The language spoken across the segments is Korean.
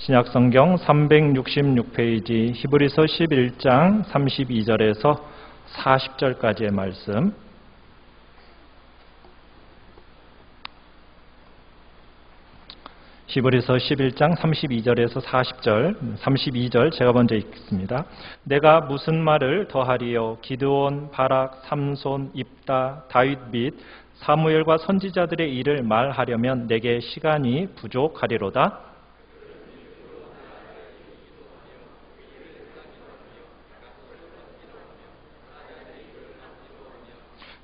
신약성경 366페이지 히브리서 11장 32절에서 40절까지의 말씀. 히브리서 11장 32절에서 40절, 32절 제가 먼저 읽겠습니다. 내가 무슨 말을 더하리요? 기드온, 바락, 삼손, 입다, 다윗 및 사무엘과 선지자들의 일을 말하려면 내게 시간이 부족하리로다.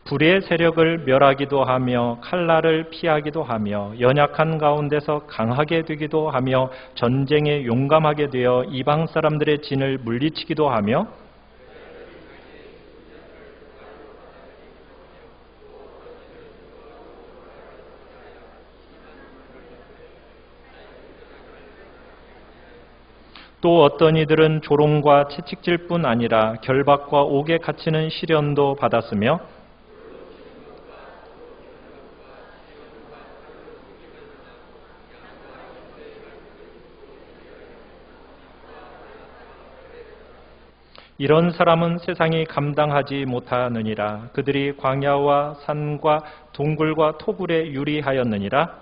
불의 세력을 멸하기도 하며 칼날을 피하기도 하며 연약한 가운데서 강하게 되기도 하며 전쟁에 용감하게 되어 이방 사람들의 진을 물리치기도 하며 또 어떤 이들은 조롱과 채찍질 뿐 아니라 결박과 옥에 갇히는 시련도 받았으며 이런 사람은 세상이 감당하지 못하느니라. 그들이 광야와 산과 동굴과 토굴에 유리하였느니라.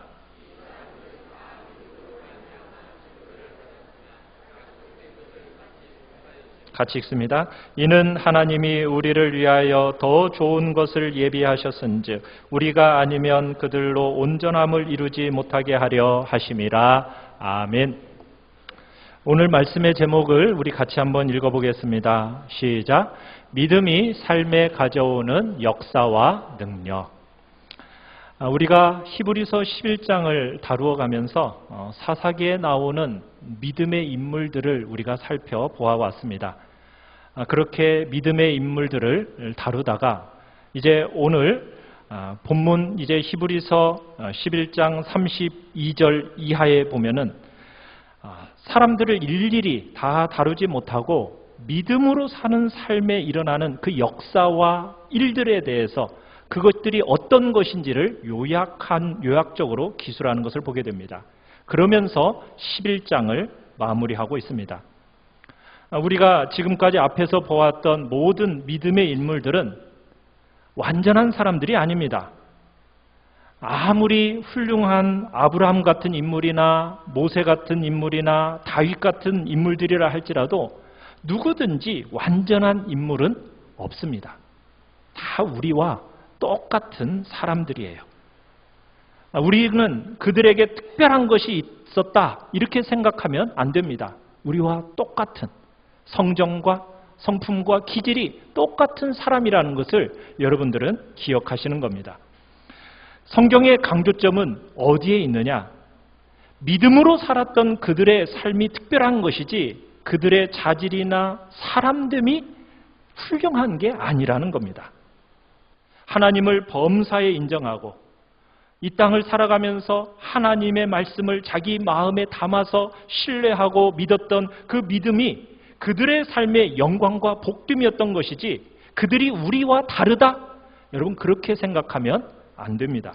같이 읽습니다. 이는 하나님이 우리를 위하여 더 좋은 것을 예비하셨은즉 우리가 아니면 그들로 온전함을 이루지 못하게 하려 하심이라. 아멘. 오늘 말씀의 제목을 우리 같이 한번 읽어보겠습니다. 시작. 믿음이 삶에 가져오는 역사와 능력. 우리가 히브리서 11장을 다루어 가면서 사사기에 나오는 믿음의 인물들을 우리가 살펴보아왔습니다. 그렇게 믿음의 인물들을 다루다가 이제 오늘 본문 이제 히브리서 11장 32절 이하에 보면은 사람들을 일일이 다 다루지 못하고 믿음으로 사는 삶에 일어나는 그 역사와 일들에 대해서 그것들이 어떤 것인지를 요약적으로 기술하는 것을 보게 됩니다. 그러면서 11장을 마무리하고 있습니다. 우리가 지금까지 앞에서 보았던 모든 믿음의 인물들은 완전한 사람들이 아닙니다. 아무리 훌륭한 아브라함 같은 인물이나 모세 같은 인물이나 다윗 같은 인물들이라 할지라도 누구든지 완전한 인물은 없습니다. 다 우리와 똑같은 사람들이에요. 우리는 그들에게 특별한 것이 있었다 이렇게 생각하면 안 됩니다. 우리와 똑같은 성정과 성품과 기질이 똑같은 사람이라는 것을 여러분들은 기억하시는 겁니다. 성경의 강조점은 어디에 있느냐? 믿음으로 살았던 그들의 삶이 특별한 것이지 그들의 자질이나 사람됨이 훌륭한 게 아니라는 겁니다. 하나님을 범사에 인정하고 이 땅을 살아가면서 하나님의 말씀을 자기 마음에 담아서 신뢰하고 믿었던 그 믿음이 그들의 삶의 영광과 복됨이었던 것이지 그들이 우리와 다르다? 여러분 그렇게 생각하면 안 됩니다.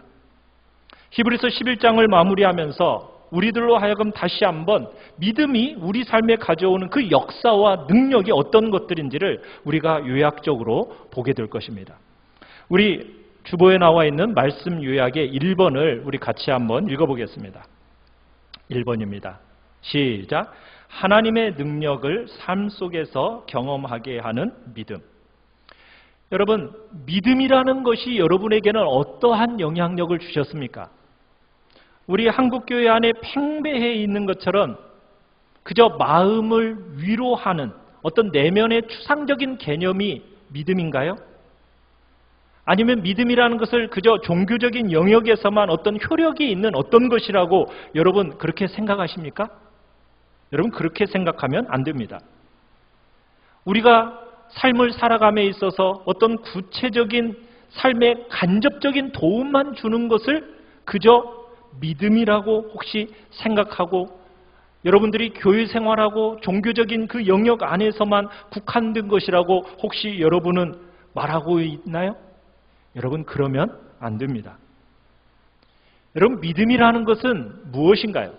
히브리서 11장을 마무리하면서 우리들로 하여금 다시 한번 믿음이 우리 삶에 가져오는 그 역사와 능력이 어떤 것들인지를 우리가 요약적으로 보게 될 것입니다. 우리 주보에 나와 있는 말씀 요약의 1번을 우리 같이 한번 읽어보겠습니다. 1번입니다. 시작. 하나님의 능력을 삶 속에서 경험하게 하는 믿음. 여러분, 믿음이라는 것이 여러분에게는 어떠한 영향력을 주셨습니까? 우리 한국교회 안에 팽배해 있는 것처럼 그저 마음을 위로하는 어떤 내면의 추상적인 개념이 믿음인가요? 아니면 믿음이라는 것을 그저 종교적인 영역에서만 어떤 효력이 있는 어떤 것이라고 여러분 그렇게 생각하십니까? 여러분 그렇게 생각하면 안 됩니다. 우리가 삶을 살아감에 있어서 어떤 구체적인 삶의 간접적인 도움만 주는 것을 그저 믿음이라고 혹시 생각하고 여러분들이 교회 생활하고 종교적인 그 영역 안에서만 국한된 것이라고 혹시 여러분은 말하고 있나요? 여러분 그러면 안 됩니다. 여러분 믿음이라는 것은 무엇인가요?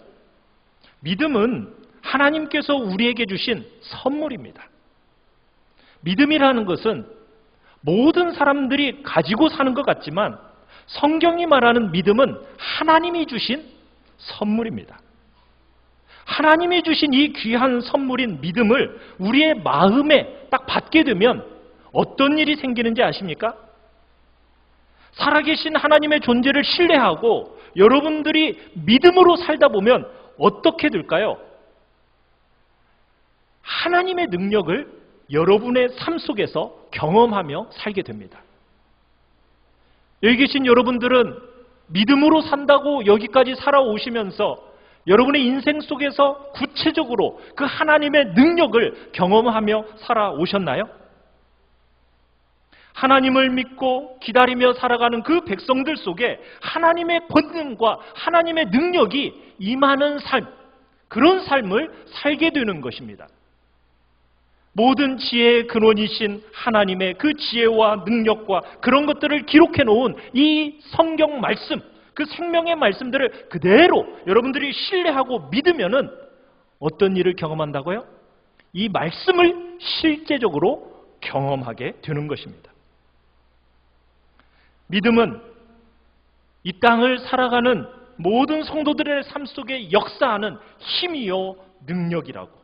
믿음은 하나님께서 우리에게 주신 선물입니다. 믿음이라는 것은 모든 사람들이 가지고 사는 것 같지만 성경이 말하는 믿음은 하나님이 주신 선물입니다. 하나님이 주신 이 귀한 선물인 믿음을 우리의 마음에 딱 받게 되면 어떤 일이 생기는지 아십니까? 살아계신 하나님의 존재를 신뢰하고 여러분들이 믿음으로 살다 보면 어떻게 될까요? 하나님의 능력을 여러분의 삶 속에서 경험하며 살게 됩니다. 여기 계신 여러분들은 믿음으로 산다고 여기까지 살아오시면서 여러분의 인생 속에서 구체적으로 그 하나님의 능력을 경험하며 살아오셨나요? 하나님을 믿고 기다리며 살아가는 그 백성들 속에 하나님의 권능과 하나님의 능력이 임하는 삶, 그런 삶을 살게 되는 것입니다. 모든 지혜의 근원이신 하나님의 그 지혜와 능력과 그런 것들을 기록해 놓은 이 성경 말씀, 그 생명의 말씀들을 그대로 여러분들이 신뢰하고 믿으면은 어떤 일을 경험한다고요? 이 말씀을 실제적으로 경험하게 되는 것입니다. 믿음은 이 땅을 살아가는 모든 성도들의 삶 속에 역사하는 힘이요 능력이라고,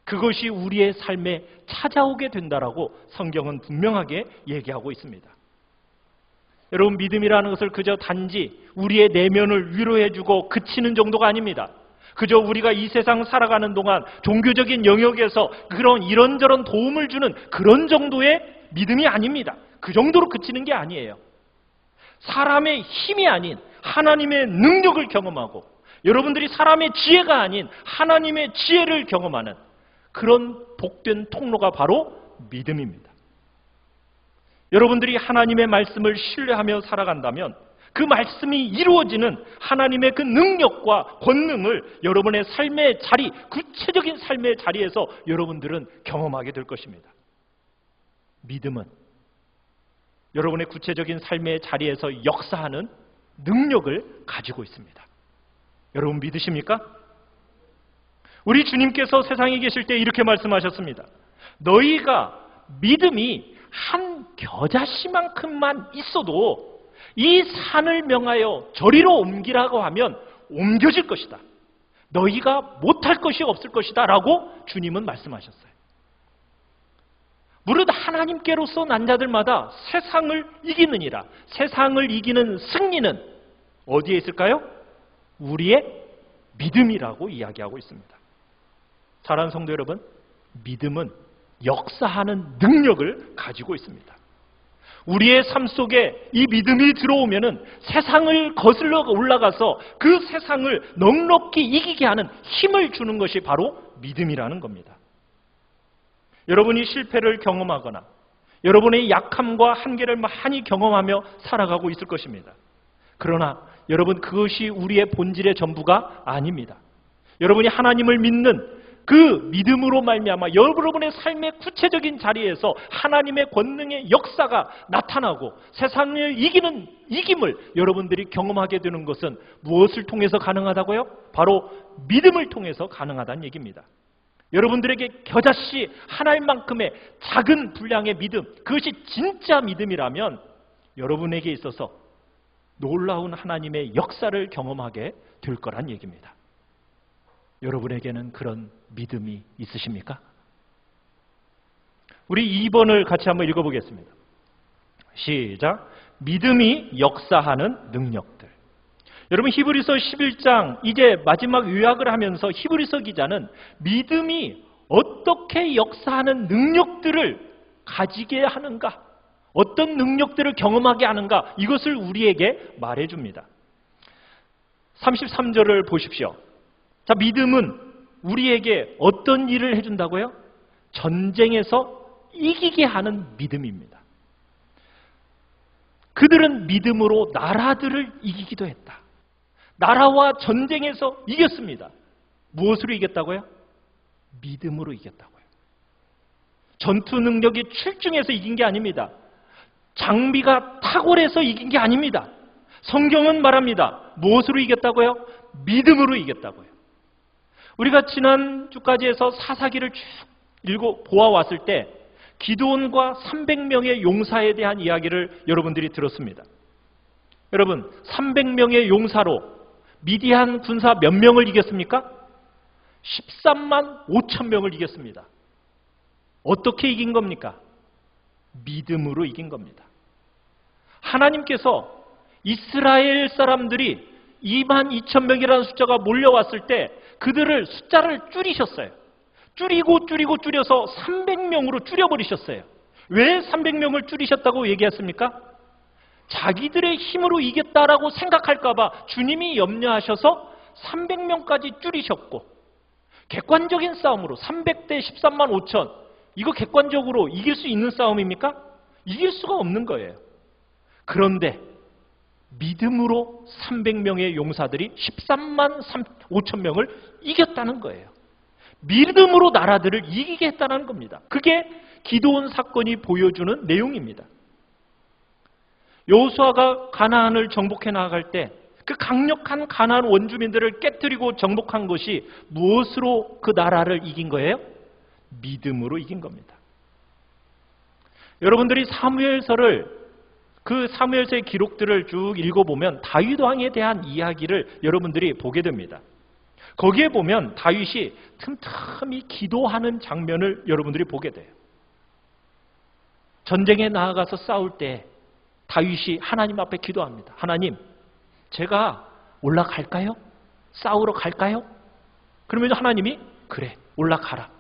그것이 우리의 삶에 찾아오게 된다라고 성경은 분명하게 얘기하고 있습니다. 여러분, 믿음이라는 것을 그저 단지 우리의 내면을 위로해주고 그치는 정도가 아닙니다. 그저 우리가 이 세상 살아가는 동안 종교적인 영역에서 그런 이런저런 도움을 주는 그런 정도의 믿음이 아닙니다. 그 정도로 그치는 게 아니에요. 사람의 힘이 아닌 하나님의 능력을 경험하고 여러분들이 사람의 지혜가 아닌 하나님의 지혜를 경험하는 그런 복된 통로가 바로 믿음입니다. 여러분들이 하나님의 말씀을 신뢰하며 살아간다면 그 말씀이 이루어지는 하나님의 그 능력과 권능을 여러분의 삶의 자리, 구체적인 삶의 자리에서 여러분들은 경험하게 될 것입니다. 믿음은 여러분의 구체적인 삶의 자리에서 역사하는 능력을 가지고 있습니다. 여러분 믿으십니까? 우리 주님께서 세상에 계실 때 이렇게 말씀하셨습니다. 너희가 믿음이 한 겨자씨만큼만 있어도 이 산을 명하여 저리로 옮기라고 하면 옮겨질 것이다. 너희가 못할 것이 없을 것이다 라고 주님은 말씀하셨어요. 무릇 하나님께로서 난 자들마다 세상을 이기느니라. 세상을 이기는 승리는 어디에 있을까요? 우리의 믿음이라고 이야기하고 있습니다. 사랑하는 성도 여러분, 믿음은 역사하는 능력을 가지고 있습니다. 우리의 삶 속에 이 믿음이 들어오면은 세상을 거슬러 올라가서 그 세상을 넉넉히 이기게 하는 힘을 주는 것이 바로 믿음이라는 겁니다. 여러분이 실패를 경험하거나 여러분의 약함과 한계를 많이 경험하며 살아가고 있을 것입니다. 그러나 여러분, 그것이 우리의 본질의 전부가 아닙니다. 여러분이 하나님을 믿는 그 믿음으로 말미암아 여러분의 삶의 구체적인 자리에서 하나님의 권능의 역사가 나타나고 세상을 이기는 이김을 여러분들이 경험하게 되는 것은 무엇을 통해서 가능하다고요? 바로 믿음을 통해서 가능하다는 얘기입니다. 여러분들에게 겨자씨 하나만큼의 작은 분량의 믿음, 그것이 진짜 믿음이라면 여러분에게 있어서 놀라운 하나님의 역사를 경험하게 될 거란 얘기입니다. 여러분에게는 그런 믿음이 있으십니까? 우리 2번을 같이 한번 읽어보겠습니다. 시작. 믿음이 역사하는 능력들. 여러분, 히브리서 11장 이제 마지막 요약을 하면서 히브리서 기자는 믿음이 어떻게 역사하는 능력들을 가지게 하는가, 어떤 능력들을 경험하게 하는가, 이것을 우리에게 말해줍니다. 33절을 보십시오. 자, 믿음은 우리에게 어떤 일을 해준다고요? 전쟁에서 이기게 하는 믿음입니다. 그들은 믿음으로 나라들을 이기기도 했다. 나라와 전쟁에서 이겼습니다. 무엇으로 이겼다고요? 믿음으로 이겼다고요. 전투 능력이 출중해서 이긴 게 아닙니다. 장비가 탁월해서 이긴 게 아닙니다. 성경은 말합니다. 무엇으로 이겼다고요? 믿음으로 이겼다고요. 우리가 지난주까지 해서 사사기를 쭉 읽고 보아왔을 때 기드온과 300명의 용사에 대한 이야기를 여러분들이 들었습니다. 여러분, 300명의 용사로 미디안 군사 몇 명을 이겼습니까? 13만 5천 명을 이겼습니다. 어떻게 이긴 겁니까? 믿음으로 이긴 겁니다. 하나님께서 이스라엘 사람들이 2만 2천 명이라는 숫자가 몰려왔을 때 그들을 숫자를 줄이셨어요. 줄여서 300명으로 줄여버리셨어요. 왜 300명을 줄이셨다고 얘기했습니까? 자기들의 힘으로 이겼다라고 생각할까 봐 주님이 염려하셔서 300명까지 줄이셨고, 객관적인 싸움으로 300대 13만 5천, 이거 객관적으로 이길 수 있는 싸움입니까? 이길 수가 없는 거예요. 그런데 믿음으로 300명의 용사들이 13만 5천 명을 이겼다는 거예요. 믿음으로 나라들을 이기게 했다는 겁니다. 그게 기드온 사건이 보여주는 내용입니다. 여호수아가 가나안을 정복해 나갈 때 그 강력한 가나안 원주민들을 깨뜨리고 정복한 것이 무엇으로 그 나라를 이긴 거예요? 믿음으로 이긴 겁니다. 여러분들이 사무엘서를, 그 사무엘서의 기록들을 쭉 읽어보면 다윗 왕에 대한 이야기를 여러분들이 보게 됩니다. 거기에 보면 다윗이 틈틈이 기도하는 장면을 여러분들이 보게 돼요. 전쟁에 나아가서 싸울 때 다윗이 하나님 앞에 기도합니다. 하나님, 제가 올라갈까요? 싸우러 갈까요? 그러면 하나님이 그래, 올라가라.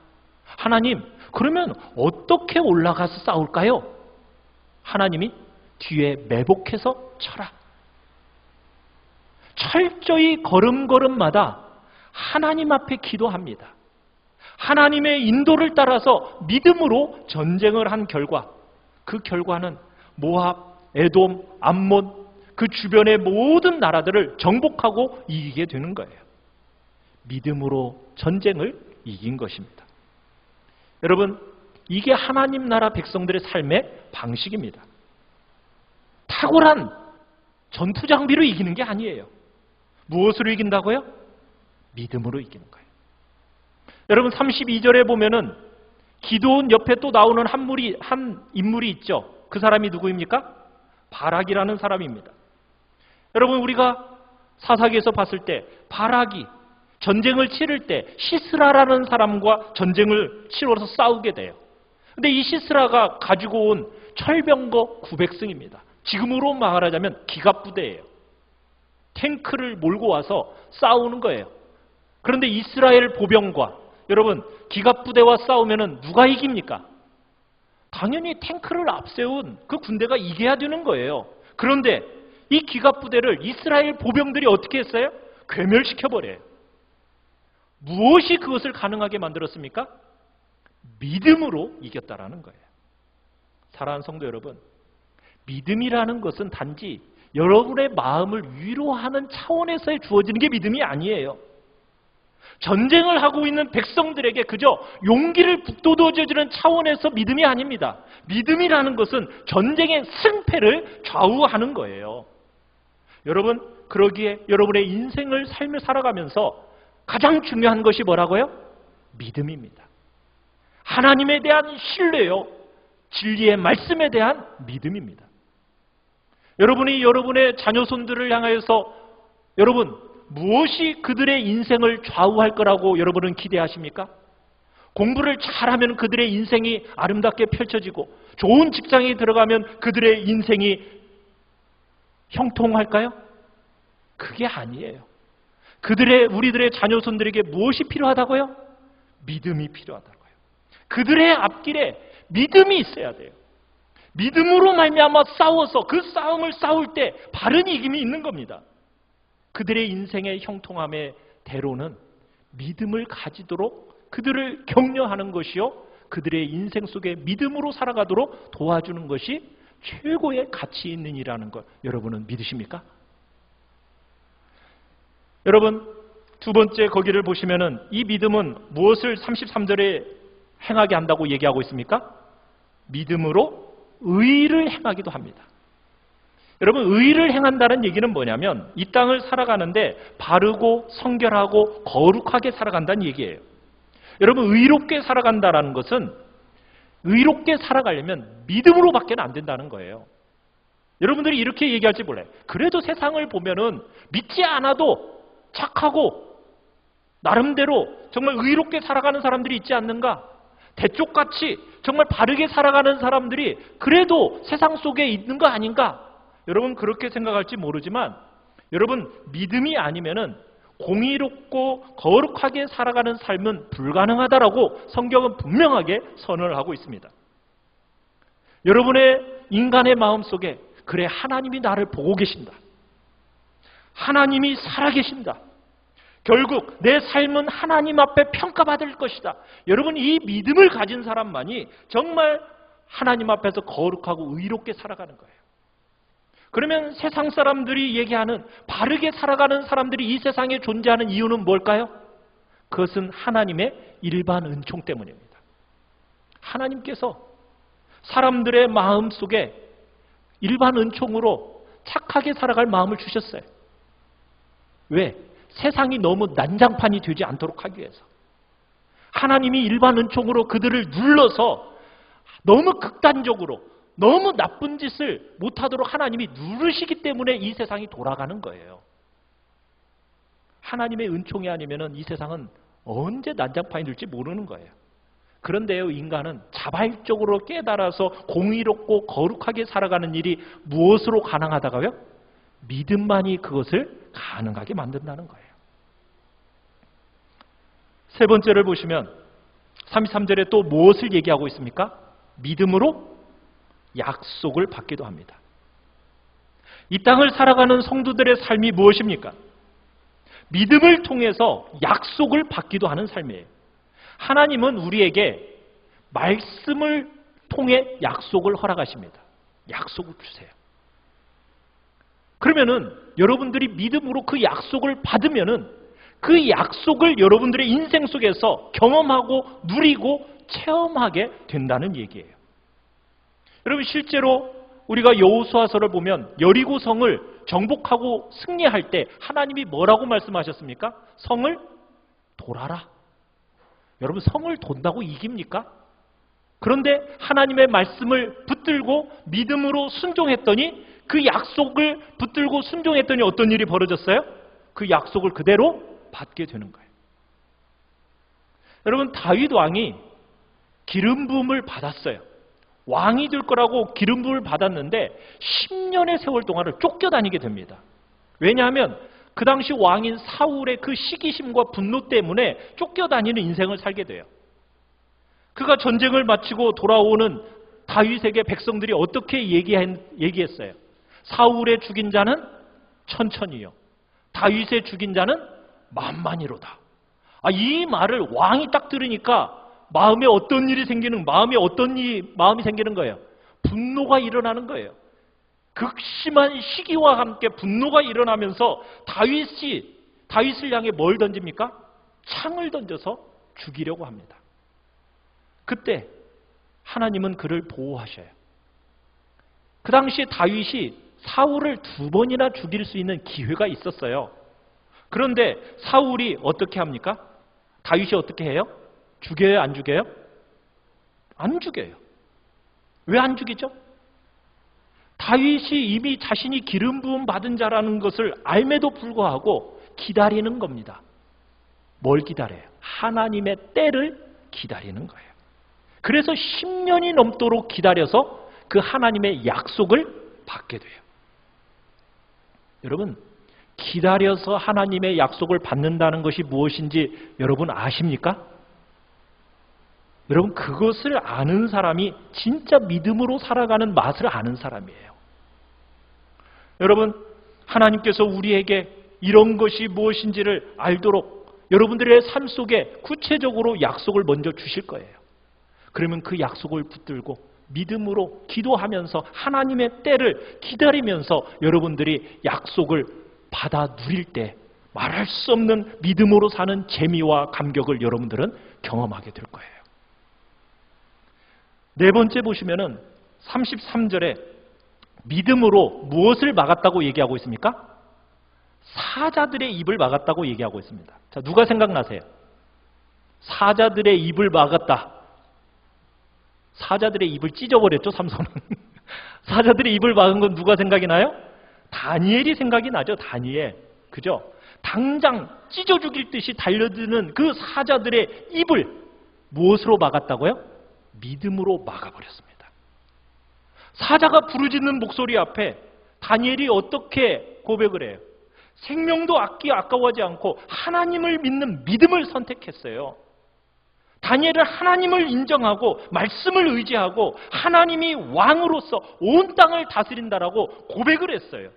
하나님, 그러면 어떻게 올라가서 싸울까요? 하나님이 뒤에 매복해서 쳐라. 철저히 걸음걸음마다 하나님 앞에 기도합니다. 하나님의 인도를 따라서 믿음으로 전쟁을 한 결과, 그 결과는 모압, 에돔, 암몬, 그 주변의 모든 나라들을 정복하고 이기게 되는 거예요. 믿음으로 전쟁을 이긴 것입니다. 여러분, 이게 하나님 나라 백성들의 삶의 방식입니다. 탁월한 전투 장비로 이기는 게 아니에요. 무엇으로 이긴다고요? 믿음으로 이기는 거예요. 여러분, 32절에 보면은 기드온 옆에 또 나오는 한 인물이 있죠. 그 사람이 누구입니까? 바락이라는 사람입니다. 여러분, 우리가 사사기에서 봤을 때 바락이 전쟁을 치를 때 시스라라는 사람과 전쟁을 치러서 싸우게 돼요. 근데 이 시스라가 가지고 온 철병거 900승입니다. 지금으로 말하자면 기갑부대예요. 탱크를 몰고 와서 싸우는 거예요. 그런데 이스라엘 보병과, 여러분, 기갑부대와 싸우면 누가 이깁니까? 당연히 탱크를 앞세운 그 군대가 이겨야 되는 거예요. 그런데 이 기갑부대를 이스라엘 보병들이 어떻게 했어요? 괴멸시켜버려요. 무엇이 그것을 가능하게 만들었습니까? 믿음으로 이겼다라는 거예요. 사랑하는 성도 여러분, 믿음이라는 것은 단지 여러분의 마음을 위로하는 차원에서 주어지는 게 믿음이 아니에요. 전쟁을 하고 있는 백성들에게 그저 용기를 북돋워주는 차원에서 믿음이 아닙니다. 믿음이라는 것은 전쟁의 승패를 좌우하는 거예요. 여러분, 그러기에 여러분의 인생을 삶을 살아가면서 가장 중요한 것이 뭐라고요? 믿음입니다. 하나님에 대한 신뢰요, 진리의 말씀에 대한 믿음입니다. 여러분이 여러분의 자녀손들을 향하여서 여러분, 무엇이 그들의 인생을 좌우할 거라고 여러분은 기대하십니까? 공부를 잘하면 그들의 인생이 아름답게 펼쳐지고 좋은 직장에 들어가면 그들의 인생이 형통할까요? 그게 아니에요. 우리들의 자녀손들에게 무엇이 필요하다고요? 믿음이 필요하다고요. 그들의 앞길에 믿음이 있어야 돼요. 믿음으로 말미암아 싸워서 그 싸움을 싸울 때 바른 이김이 있는 겁니다. 그들의 인생의 형통함의 대로는 믿음을 가지도록 그들을 격려하는 것이요, 그들의 인생 속에 믿음으로 살아가도록 도와주는 것이 최고의 가치 있는 일이라는 걸 여러분은 믿으십니까? 여러분, 두 번째 거기를 보시면은 이 믿음은 무엇을 33절에 행하게 한다고 얘기하고 있습니까? 믿음으로 의를 행하기도 합니다. 여러분, 의를 행한다는 얘기는 뭐냐면 이 땅을 살아가는데 바르고 성결하고 거룩하게 살아간다는 얘기예요. 여러분, 의롭게 살아간다는 것은 의롭게 살아가려면 믿음으로밖에 안 된다는 거예요. 여러분들이 이렇게 얘기할지 몰라요. 그래도 세상을 보면은 믿지 않아도 착하고 나름대로 정말 의롭게 살아가는 사람들이 있지 않는가? 대쪽같이 정말 바르게 살아가는 사람들이 그래도 세상 속에 있는 거 아닌가? 여러분, 그렇게 생각할지 모르지만 여러분, 믿음이 아니면은 공의롭고 거룩하게 살아가는 삶은 불가능하다라고 성경은 분명하게 선언을 하고 있습니다. 여러분의 인간의 마음 속에 그래, 하나님이 나를 보고 계신다. 하나님이 살아계신다. 결국 내 삶은 하나님 앞에 평가받을 것이다. 여러분, 이 믿음을 가진 사람만이 정말 하나님 앞에서 거룩하고 의롭게 살아가는 거예요. 그러면 세상 사람들이 얘기하는 바르게 살아가는 사람들이 이 세상에 존재하는 이유는 뭘까요? 그것은 하나님의 일반 은총 때문입니다. 하나님께서 사람들의 마음 속에 일반 은총으로 착하게 살아갈 마음을 주셨어요. 왜? 세상이 너무 난장판이 되지 않도록 하기 위해서. 하나님이 일반 은총으로 그들을 눌러서 너무 극단적으로 너무 나쁜 짓을 못하도록 하나님이 누르시기 때문에 이 세상이 돌아가는 거예요. 하나님의 은총이 아니면 이 세상은 언제 난장판이 될지 모르는 거예요. 그런데요, 인간은 자발적으로 깨달아서 공의롭고 거룩하게 살아가는 일이 무엇으로 가능하다고요? 믿음만이 그것을 가능하게 만든다는 거예요. 세 번째를 보시면 33절에 또 무엇을 얘기하고 있습니까? 믿음으로 약속을 받기도 합니다. 이 땅을 살아가는 성도들의 삶이 무엇입니까? 믿음을 통해서 약속을 받기도 하는 삶이에요. 하나님은 우리에게 말씀을 통해 약속을 허락하십니다. 약속을 주세요. 그러면은 여러분들이 믿음으로 그 약속을 받으면은 그 약속을 여러분들의 인생 속에서 경험하고 누리고 체험하게 된다는 얘기예요. 여러분, 실제로 우리가 여호수아서를 보면 여리고성을 정복하고 승리할 때 하나님이 뭐라고 말씀하셨습니까? 성을 돌아라. 여러분, 성을 돈다고 이깁니까? 그런데 하나님의 말씀을 붙들고 믿음으로 순종했더니 그 약속을 붙들고 순종했더니 어떤 일이 벌어졌어요? 그 약속을 그대로 받게 되는 거예요. 여러분, 다윗 왕이 기름 부음을 받았어요. 왕이 될 거라고 기름 부음을 받았는데 10년의 세월 동안을 쫓겨다니게 됩니다. 왜냐하면 그 당시 왕인 사울의 그 시기심과 분노 때문에 쫓겨다니는 인생을 살게 돼요. 그가 전쟁을 마치고 돌아오는 다윗에게 백성들이 어떻게 얘기했어요? 사울의 죽인 자는 천천히요, 다윗의 죽인 자는 만만히로다. 이 말을 왕이 딱 들으니까 마음에 어떤 일이 생기는, 마음이 생기는 거예요. 분노가 일어나는 거예요. 극심한 시기와 함께 분노가 일어나면서 다윗을 향해 뭘 던집니까? 창을 던져서 죽이려고 합니다. 그때 하나님은 그를 보호하셔요. 그 당시에 다윗이 사울을 2번이나 죽일 수 있는 기회가 있었어요. 그런데 사울이 어떻게 합니까? 다윗이 어떻게 해요? 죽여요, 안 죽여요? 안 죽여요. 왜 안 죽이죠? 다윗이 이미 자신이 기름 부음 받은 자라는 것을 알매도 불구하고 기다리는 겁니다. 뭘 기다려요? 하나님의 때를 기다리는 거예요. 그래서 10년이 넘도록 기다려서 그 하나님의 약속을 받게 돼요. 여러분, 기다려서 하나님의 약속을 받는다는 것이 무엇인지 여러분 아십니까? 여러분, 그것을 아는 사람이 진짜 믿음으로 살아가는 맛을 아는 사람이에요. 여러분, 하나님께서 우리에게 이런 것이 무엇인지를 알도록 여러분들의 삶 속에 구체적으로 약속을 먼저 주실 거예요. 그러면 그 약속을 붙들고 믿음으로 기도하면서 하나님의 때를 기다리면서 여러분들이 약속을 받아 누릴 때 말할 수 없는 믿음으로 사는 재미와 감격을 여러분들은 경험하게 될 거예요. 네 번째 보시면은 33절에 믿음으로 무엇을 막았다고 얘기하고 있습니까? 사자들의 입을 막았다고 얘기하고 있습니다. 자, 누가 생각나세요? 사자들의 입을 막았다. 사자들의 입을 찢어버렸죠, 삼손은. 사자들의 입을 막은 건 누가 생각이 나요? 다니엘이 생각이 나죠, 다니엘. 그죠? 당장 찢어 죽일 듯이 달려드는 그 사자들의 입을 무엇으로 막았다고요? 믿음으로 막아버렸습니다. 사자가 부르짖는 목소리 앞에 다니엘이 어떻게 고백을 해요? 생명도 아까워하지 않고 하나님을 믿는 믿음을 선택했어요. 다니엘은 하나님을 인정하고 말씀을 의지하고 하나님이 왕으로서 온 땅을 다스린다라고 고백을 했어요.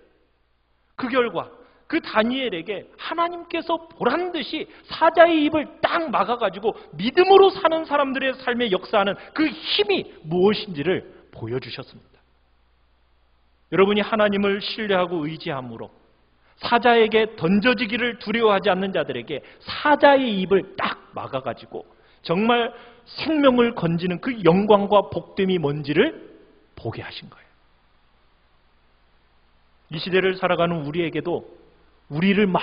그 결과 그 다니엘에게 하나님께서 보란듯이 사자의 입을 딱 막아가지고 믿음으로 사는 사람들의 삶에 역사하는 그 힘이 무엇인지를 보여주셨습니다. 여러분이 하나님을 신뢰하고 의지함으로 사자에게 던져지기를 두려워하지 않는 자들에게 사자의 입을 딱 막아가지고 정말 생명을 건지는 그 영광과 복됨이 뭔지를 보게 하신 거예요. 이 시대를 살아가는 우리에게도 우리를 막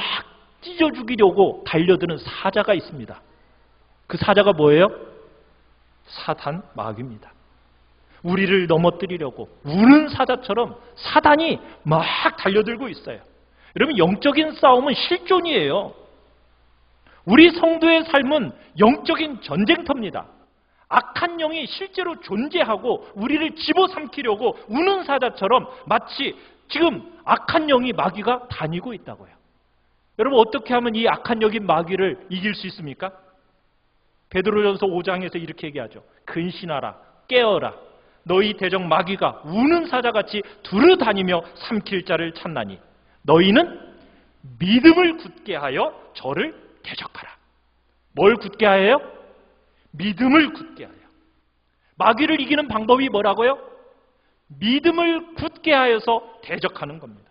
찢어 죽이려고 달려드는 사자가 있습니다. 그 사자가 뭐예요? 사탄, 마귀입니다. 우리를 넘어뜨리려고 우는 사자처럼 사단이 막 달려들고 있어요. 여러분, 영적인 싸움은 실존이에요. 우리 성도의 삶은 영적인 전쟁터입니다. 악한 영이 실제로 존재하고 우리를 집어삼키려고 우는 사자처럼 마치 지금 악한 영이 마귀가 다니고 있다고요. 여러분, 어떻게 하면 이 악한 영인 마귀를 이길 수 있습니까? 베드로전서 5장에서 이렇게 얘기하죠. 근신하라, 깨어라. 너희 대적 마귀가 우는 사자같이 두루다니며 삼킬 자를 찾나니 너희는 믿음을 굳게 하여 저를 대적하라. 뭘 굳게 하여요? 믿음을 굳게 하여. 마귀를 이기는 방법이 뭐라고요? 믿음을 굳게 하여서 대적하는 겁니다.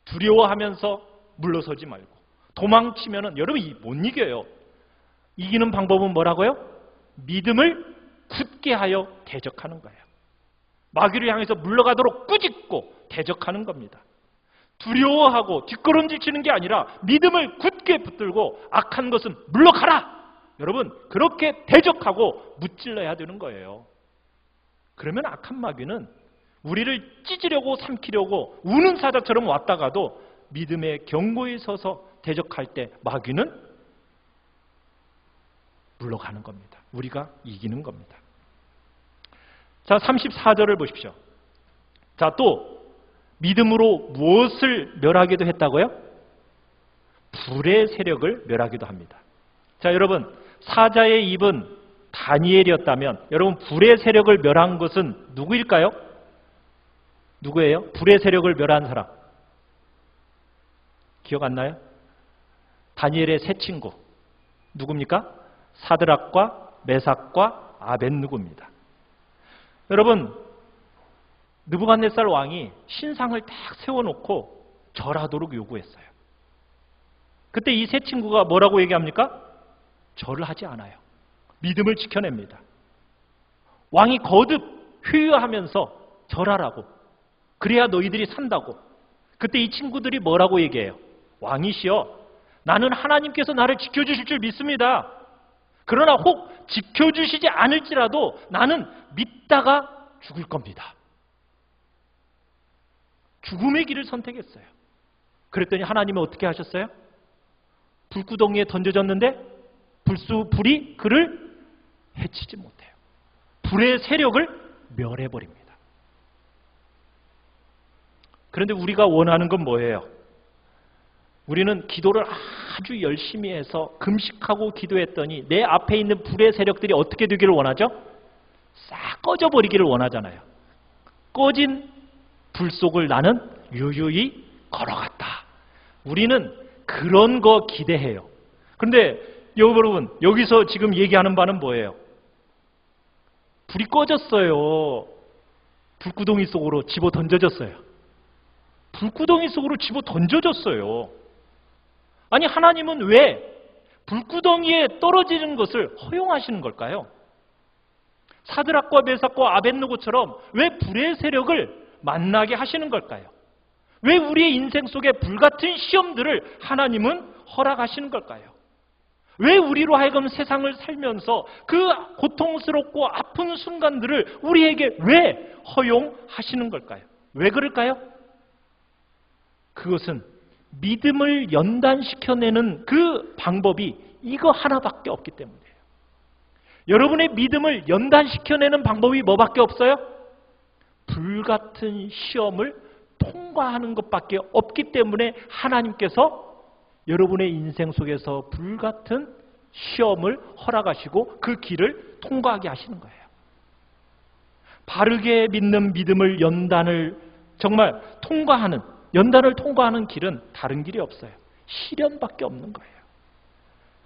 두려워하면서 물러서지 말고 도망치면은 여러분 못 이겨요. 이기는 방법은 뭐라고요? 믿음을 굳게 하여 대적하는 거예요. 마귀를 향해서 물러가도록 꾸짖고 대적하는 겁니다. 두려워하고 뒷걸음질 치는 게 아니라 믿음을 굳게 붙들고 악한 것은 물러가라! 여러분, 그렇게 대적하고 무찔러야 되는 거예요. 그러면 악한 마귀는 우리를 찢으려고 삼키려고 우는 사자처럼 왔다가도 믿음의 경고에 서서 대적할 때 마귀는 물러가는 겁니다. 우리가 이기는 겁니다. 자, 34절을 보십시오. 자, 또 믿음으로 무엇을 멸하기도 했다고요? 불의 세력을 멸하기도 합니다. 자, 여러분, 사자의 입은 다니엘이었다면 여러분, 불의 세력을 멸한 것은 누구일까요? 누구예요? 불의 세력을 멸한 사람. 기억 안 나요? 다니엘의 세 친구. 누굽니까? 사드락과 메삭과 아벳느고입니다. 여러분, 느부갓네살 왕이 신상을 딱 세워놓고 절하도록 요구했어요. 그때 이 세 친구가 뭐라고 얘기합니까? 절을 하지 않아요. 믿음을 지켜냅니다. 왕이 거듭 회유하면서 절하라고. 그래야 너희들이 산다고. 그때 이 친구들이 뭐라고 얘기해요? 왕이시여, 나는 하나님께서 나를 지켜주실 줄 믿습니다. 그러나 혹 지켜주시지 않을지라도 나는 믿다가 죽을 겁니다. 죽음의 길을 선택했어요. 그랬더니 하나님은 어떻게 하셨어요? 불구덩이에 던져졌는데 불이 그를 해치지 못해요. 불의 세력을 멸해버립니다. 그런데 우리가 원하는 건 뭐예요? 우리는 기도를 아주 열심히 해서 금식하고 기도했더니 내 앞에 있는 불의 세력들이 어떻게 되기를 원하죠? 싹 꺼져버리기를 원하잖아요. 꺼진 불 속을 나는 유유히 걸어갔다. 우리는 그런 거 기대해요. 그런데 여러분, 여기서 지금 얘기하는 바는 뭐예요? 불이 꺼졌어요. 불구덩이 속으로 집어 던져졌어요. 불구덩이 속으로 집어 던져졌어요. 아니, 하나님은 왜 불구덩이에 떨어지는 것을 허용하시는 걸까요? 사드락과 메삭과 아벳느고처럼 왜 불의 세력을 만나게 하시는 걸까요? 왜 우리의 인생 속에 불같은 시험들을 하나님은 허락하시는 걸까요? 왜 우리로 하여금 세상을 살면서 그 고통스럽고 아픈 순간들을 우리에게 왜 허용하시는 걸까요? 왜 그럴까요? 그것은 믿음을 연단시켜내는 그 방법이 이거 하나밖에 없기 때문이에요. 여러분의 믿음을 연단시켜내는 방법이 뭐밖에 없어요? 불같은 시험을 통과하는 것밖에 없기 때문에 하나님께서 여러분의 인생 속에서 불같은 시험을 허락하시고 그 길을 통과하게 하시는 거예요. 바르게 믿는 믿음을 연단을 통과하는 길은 다른 길이 없어요. 시련밖에 없는 거예요.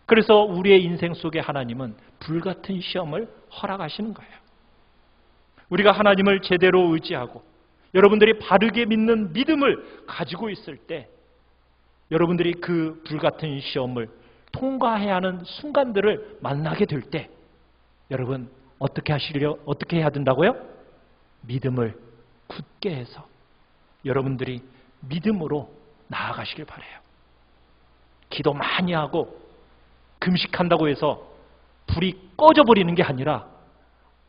그래서 우리의 인생 속에 하나님은 불같은 시험을 허락하시는 거예요. 우리가 하나님을 제대로 의지하고 여러분들이 바르게 믿는 믿음을 가지고 있을 때 여러분들이 그 불같은 시험을 통과해야 하는 순간들을 만나게 될 때 여러분 어떻게 해야 된다고요? 믿음을 굳게 해서 여러분들이 믿음으로 나아가시길 바라요. 기도 많이 하고 금식한다고 해서 불이 꺼져버리는 게 아니라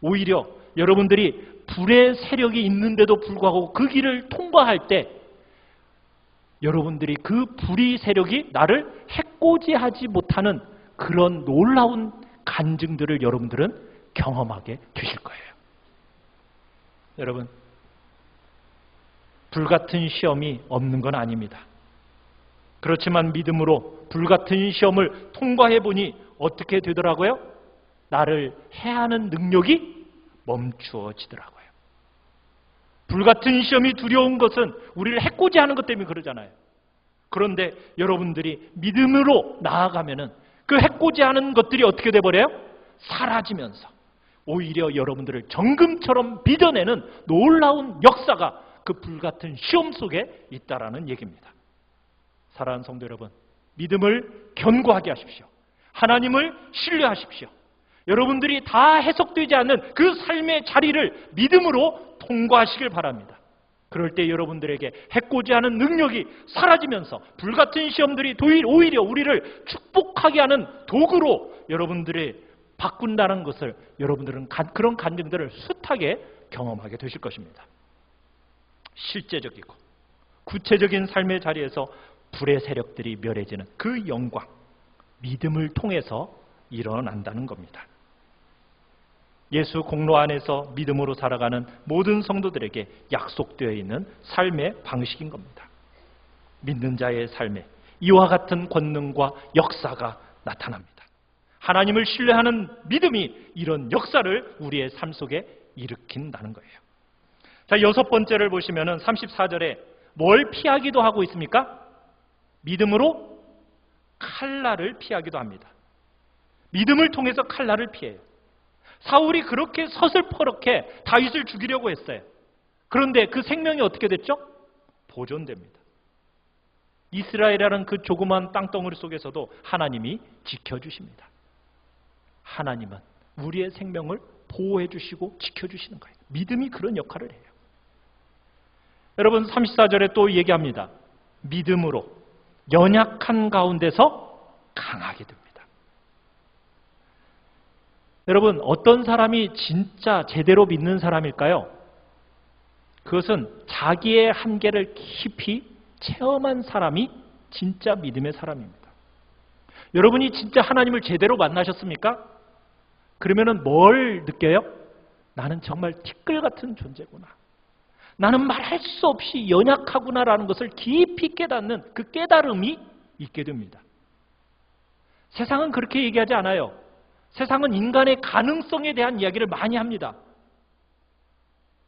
오히려 여러분들이 불의 세력이 있는데도 불구하고 그 길을 통과할 때 여러분들이 그 불의 세력이 나를 해코지하지 못하는 그런 놀라운 간증들을 여러분들은 경험하게 되실 거예요. 여러분, 불같은 시험이 없는 건 아닙니다. 그렇지만 믿음으로 불같은 시험을 통과해 보니 어떻게 되더라고요? 나를 해하는 능력이 멈추어지더라고요. 불같은 시험이 두려운 것은 우리를 해코지하는 것 때문에 그러잖아요. 그런데 여러분들이 믿음으로 나아가면은 그 해코지하는 것들이 어떻게 돼버려요? 사라지면서 오히려 여러분들을 정금처럼 빚어내는 놀라운 역사가 그 불같은 시험 속에 있다라는 얘기입니다. 사랑하는 성도 여러분, 믿음을 견고하게 하십시오. 하나님을 신뢰하십시오. 여러분들이 다 해석되지 않는 그 삶의 자리를 믿음으로 통과하시길 바랍니다. 그럴 때 여러분들에게 해코지하는 능력이 사라지면서 불같은 시험들이 오히려 우리를 축복하게 하는 도구로 여러분들이 바꾼다는 것을 여러분들은 그런 간증들을 숱하게 경험하게 되실 것입니다. 실제적이고 구체적인 삶의 자리에서 불의 세력들이 멸해지는 그 영광, 믿음을 통해서 일어난다는 겁니다. 예수 공로 안에서 믿음으로 살아가는 모든 성도들에게 약속되어 있는 삶의 방식인 겁니다. 믿는 자의 삶에 이와 같은 권능과 역사가 나타납니다. 하나님을 신뢰하는 믿음이 이런 역사를 우리의 삶 속에 일으킨다는 거예요. 자, 6번째를 보시면은 34절에 뭘 피하기도 하고 있습니까? 믿음으로 칼날을 피하기도 합니다. 믿음을 통해서 칼날을 피해요. 사울이 그렇게 서슬퍼렇게 다윗을 죽이려고 했어요. 그런데 그 생명이 어떻게 됐죠? 보존됩니다. 이스라엘이라는 그 조그만 땅덩어리 속에서도 하나님이 지켜주십니다. 하나님은 우리의 생명을 보호해 주시고 지켜주시는 거예요. 믿음이 그런 역할을 해요. 여러분 34절에 또 얘기합니다. 믿음으로 연약한 가운데서 강하게 됩니다. 여러분 어떤 사람이 진짜 제대로 믿는 사람일까요? 그것은 자기의 한계를 깊이 체험한 사람이 진짜 믿음의 사람입니다. 여러분이 진짜 하나님을 제대로 만나셨습니까? 그러면은 뭘 느껴요? 나는 정말 티끌 같은 존재구나. 나는 말할 수 없이 연약하구나라는 것을 깊이 깨닫는 그 깨달음이 있게 됩니다. 세상은 그렇게 얘기하지 않아요. 세상은 인간의 가능성에 대한 이야기를 많이 합니다.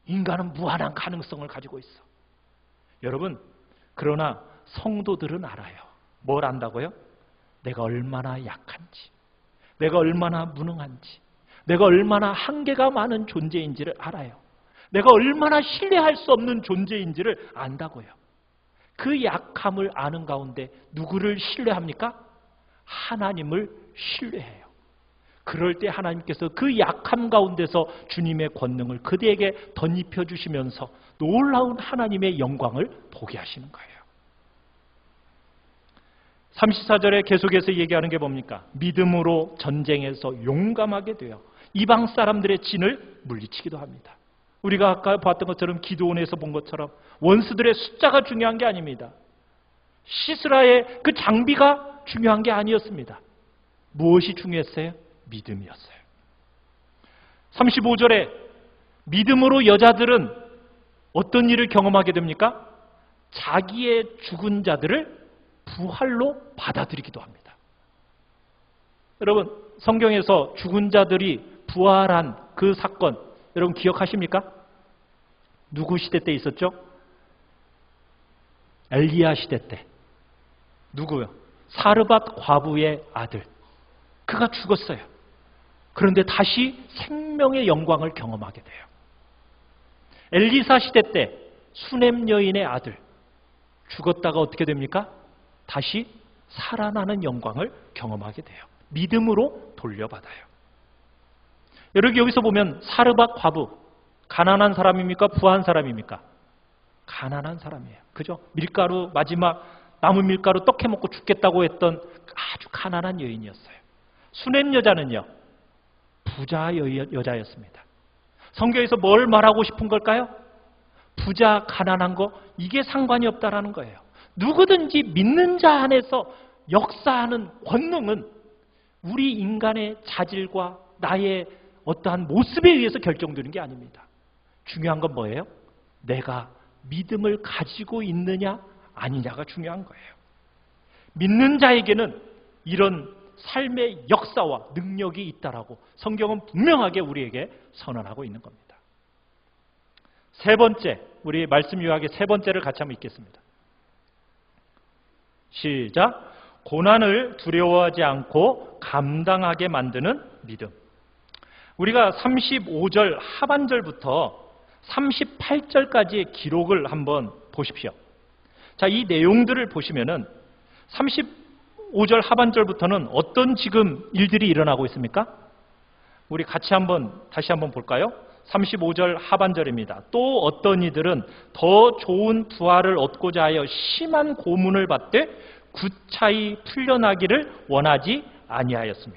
인간은 무한한 가능성을 가지고 있어. 여러분, 그러나 성도들은 알아요. 뭘 안다고요? 내가 얼마나 약한지, 내가 얼마나 무능한지, 내가 얼마나 한계가 많은 존재인지를 알아요. 내가 얼마나 신뢰할 수 없는 존재인지를 안다고요. 그 약함을 아는 가운데 누구를 신뢰합니까? 하나님을 신뢰해요. 그럴 때 하나님께서 그 약함 가운데서 주님의 권능을 그대에게 덧입혀 주시면서 놀라운 하나님의 영광을 보게 하시는 거예요. 34절에 계속해서 얘기하는 게 뭡니까? 믿음으로 전쟁에서 용감하게 되어 이방 사람들의 진을 물리치기도 합니다. 우리가 아까 봤던 것처럼 기드온에서 본 것처럼 원수들의 숫자가 중요한 게 아닙니다. 시스라의 그 장비가 중요한 게 아니었습니다. 무엇이 중요했어요? 믿음이었어요. 35절에 믿음으로 여자들은 어떤 일을 경험하게 됩니까? 자기의 죽은 자들을 부활로 받아들이기도 합니다. 여러분, 성경에서 죽은 자들이 부활한 그 사건 여러분 기억하십니까? 누구 시대 때 있었죠? 엘리야 시대 때. 누구요? 사르밧 과부의 아들. 그가 죽었어요. 그런데 다시 생명의 영광을 경험하게 돼요. 엘리사 시대 때 수넴 여인의 아들. 죽었다가 어떻게 됩니까? 다시 살아나는 영광을 경험하게 돼요. 믿음으로 돌려받아요. 여러분 여기서 보면 사르밧 과부, 가난한 사람입니까? 부한 사람입니까? 가난한 사람이에요. 그죠? 밀가루, 마지막 남은 밀가루 떡 해먹고 죽겠다고 했던 아주 가난한 여인이었어요. 수넴 여자는요, 부자 여자였습니다. 성경에서 뭘 말하고 싶은 걸까요? 부자, 가난한 거, 이게 상관이 없다라는 거예요. 누구든지 믿는 자 안에서 역사하는 권능은 우리 인간의 자질과 나의 어떠한 모습에 의해서 결정되는 게 아닙니다. 중요한 건 뭐예요? 내가 믿음을 가지고 있느냐 아니냐가 중요한 거예요. 믿는 자에게는 이런 삶의 역사와 능력이 있다라고 성경은 분명하게 우리에게 선언하고 있는 겁니다. 세 번째, 우리 말씀 요약의 세 번째를 같이 한번 읽겠습니다. 시작. 고난을 두려워하지 않고 감당하게 만드는 믿음. 우리가 35절 하반절부터 38절까지의 기록을 한번 보십시오. 자, 이 내용들을 보시면은 35절 하반절부터는 어떤 지금 일들이 일어나고 있습니까? 우리 같이 다시 한번 볼까요? 35절 하반절입니다. 또 어떤 이들은 더 좋은 부활을 얻고자 하여 심한 고문을 받되 구차히 풀려나기를 원하지 아니하였으며.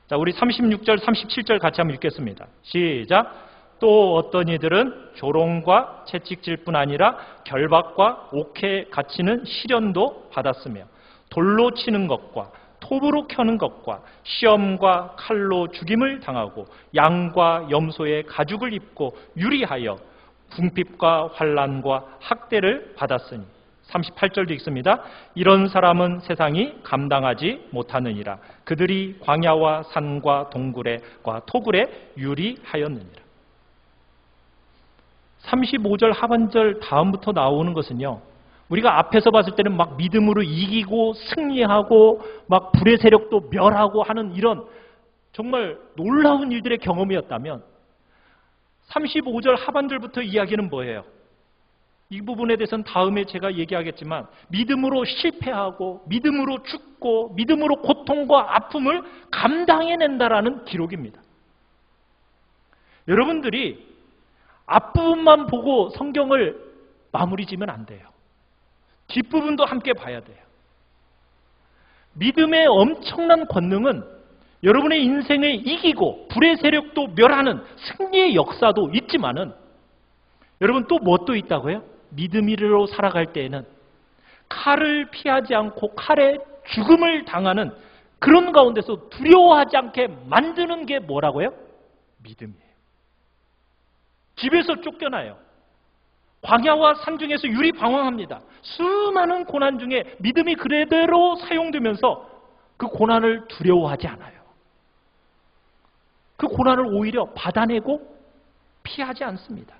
자, 우리 36절, 37절 같이 한번 읽겠습니다. 시작. 또 어떤 이들은 조롱과 채찍질 뿐 아니라 결박과 옥에 갇히는 시련도 받았으며 돌로 치는 것과 톱으로 켜는 것과 시험과 칼로 죽임을 당하고 양과 염소의 가죽을 입고 유리하여 궁핍과 환난과 학대를 받았으니 38절도 읽습니다. 이런 사람은 세상이 감당하지 못하느니라. 그들이 광야와 산과 동굴과 토굴에 유리하였느니라. 35절 하반절 다음부터 나오는 것은요, 우리가 앞에서 봤을 때는 막 믿음으로 이기고 승리하고 막 불의 세력도 멸하고 하는 이런 정말 놀라운 일들의 경험이었다면 35절 하반절부터 이야기는 뭐예요? 이 부분에 대해서는 다음에 제가 얘기하겠지만 믿음으로 실패하고 믿음으로 죽고 믿음으로 고통과 아픔을 감당해낸다라는 기록입니다. 여러분들이 앞부분만 보고 성경을 마무리 지면 안 돼요. 뒷부분도 함께 봐야 돼요. 믿음의 엄청난 권능은 여러분의 인생을 이기고 불의 세력도 멸하는 승리의 역사도 있지만은 여러분 또 무엇도 있다고요? 믿음으로 살아갈 때에는 칼을 피하지 않고 칼에 죽음을 당하는 그런 가운데서 두려워하지 않게 만드는 게 뭐라고요? 믿음이에요. 집에서 쫓겨나요. 광야와 산중에서 유리방황합니다. 수많은 고난 중에 믿음이 그대로 사용되면서 그 고난을 두려워하지 않아요. 그 고난을 오히려 받아내고 피하지 않습니다.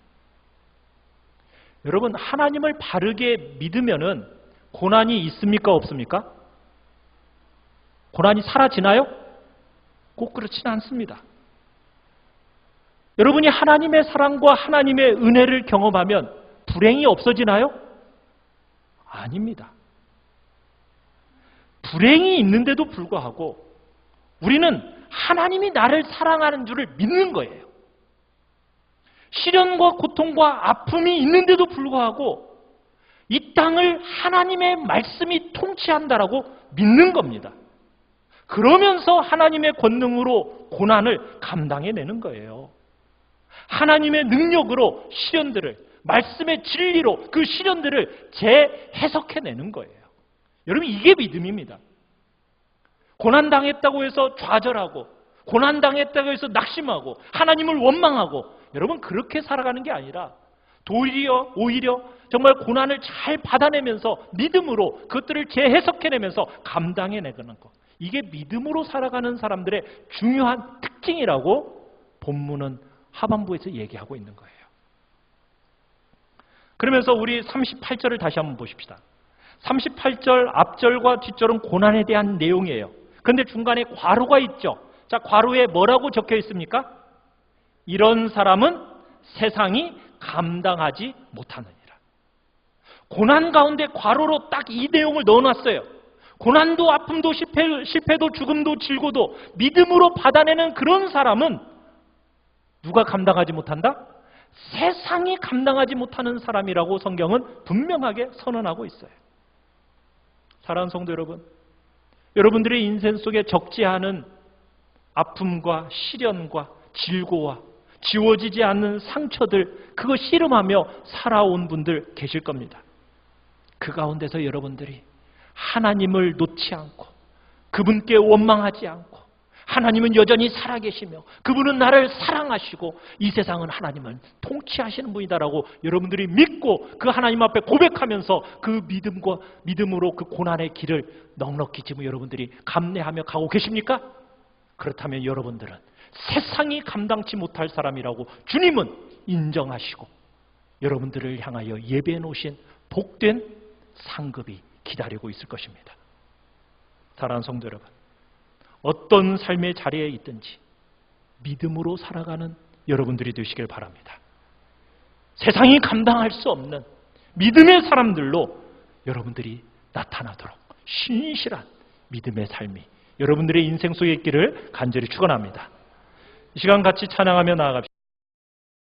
여러분, 하나님을 바르게 믿으면은 고난이 있습니까? 없습니까? 고난이 사라지나요? 꼭 그렇지는 않습니다. 여러분이 하나님의 사랑과 하나님의 은혜를 경험하면 불행이 없어지나요? 아닙니다. 불행이 있는데도 불구하고 우리는 하나님이 나를 사랑하는 줄을 믿는 거예요. 시련과 고통과 아픔이 있는데도 불구하고 이 땅을 하나님의 말씀이 통치한다라고 믿는 겁니다. 그러면서 하나님의 권능으로 고난을 감당해내는 거예요. 하나님의 능력으로 시련들을, 말씀의 진리로 그 시련들을 재해석해내는 거예요. 여러분, 이게 믿음입니다. 고난당했다고 해서 좌절하고, 고난당했다고 해서 낙심하고, 하나님을 원망하고, 여러분 그렇게 살아가는 게 아니라 오히려 정말 고난을 잘 받아내면서 믿음으로 그것들을 재해석해내면서 감당해내는 것. 이게 믿음으로 살아가는 사람들의 중요한 특징이라고 본문은 하반부에서 얘기하고 있는 거예요. 그러면서 우리 38절을 다시 한번 보십시다. 38절 앞절과 뒷절은 고난에 대한 내용이에요. 그런데 중간에 괄호가 있죠. 자, 괄호에 뭐라고 적혀 있습니까? 이런 사람은 세상이 감당하지 못하느니라. 고난 가운데 괄호로 딱 이 내용을 넣어놨어요. 고난도 아픔도 실패도 죽음도 질고도 믿음으로 받아내는 그런 사람은 누가 감당하지 못한다? 세상이 감당하지 못하는 사람이라고 성경은 분명하게 선언하고 있어요. 사랑하는 성도 여러분, 여러분들의 인생 속에 적지 않은 아픔과 시련과 질고와 지워지지 않는 상처들, 그거 씨름하며 살아온 분들 계실 겁니다. 그 가운데서 여러분들이 하나님을 놓지 않고 그분께 원망하지 않고 하나님은 여전히 살아계시며 그분은 나를 사랑하시고 이 세상은 하나님을 통치하시는 분이다라고 여러분들이 믿고 그 하나님 앞에 고백하면서 그 믿음으로 그 고난의 길을 넉넉히 지금 여러분들이 감내하며 가고 계십니까? 그렇다면 여러분들은 세상이 감당치 못할 사람이라고 주님은 인정하시고 여러분들을 향하여 예배해 놓으신 복된 상급이 기다리고 있을 것입니다. 사랑하는 성도 여러분, 어떤 삶의 자리에 있든지 믿음으로 살아가는 여러분들이 되시길 바랍니다. 세상이 감당할 수 없는 믿음의 사람들로 여러분들이 나타나도록 신실한 믿음의 삶이 여러분들의 인생 속에 있기를 간절히 축원합니다. 이 시간 같이 찬양하며 나아갑시다.